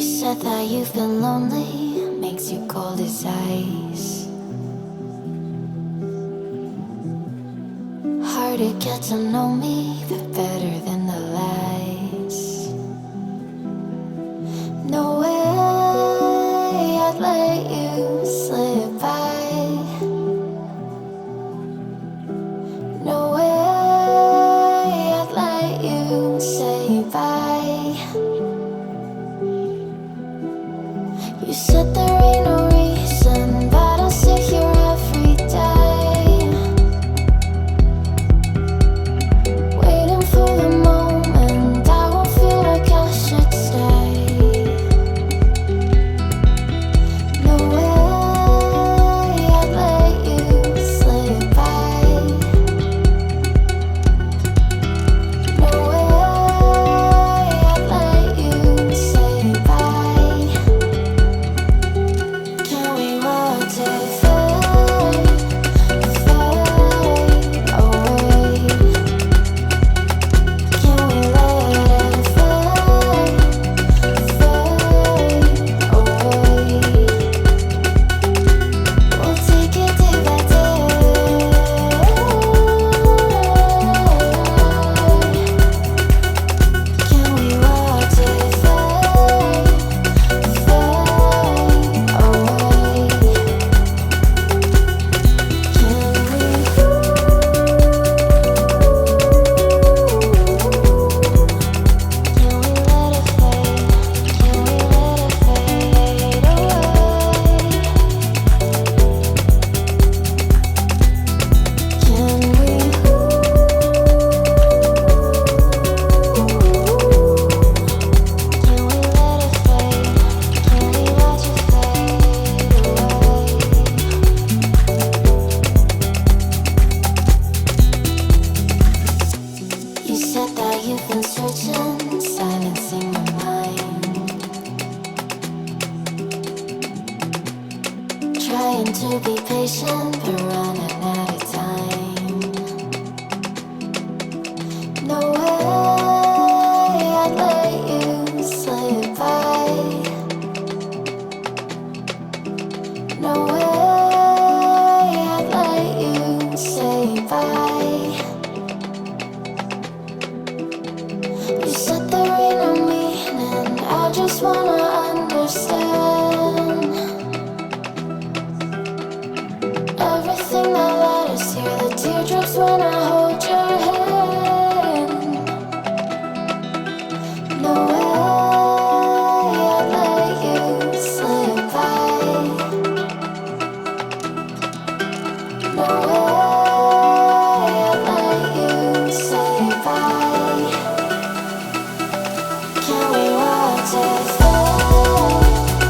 said that you've been lonely, makes you cold as ice. Hard to get to know me, but better than the lies. No way I'd let you slip by. No way I'd let you say bye. You said there ain't no reason, but I'll sit here every day, waiting for the moment I won't feel like I should stay. No way I'd let you slip by. No way I'd let you say bye. Can we watch it fade, fade away? Can we let it fade, fade away? We'll take it day by day. Can we watch it fade, fade away? You said that you've been searching, silencing your mind, trying to be patient, but running out of time. No way I'd let you slip by. No way I'd let you say bye. You said there ain't no meaning, I just wanna understand everything that led us here, the teardrops when I hold your hand. No way I'd let you slip by. No way I'd let you say bye. Can we watch it fade?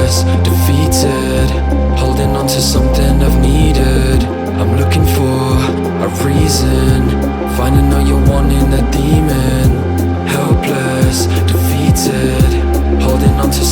helpless, defeated, holding on to something I've needed. I'm looking for a reason, finding out you're wanting a demon. Helpless, defeated, holding on to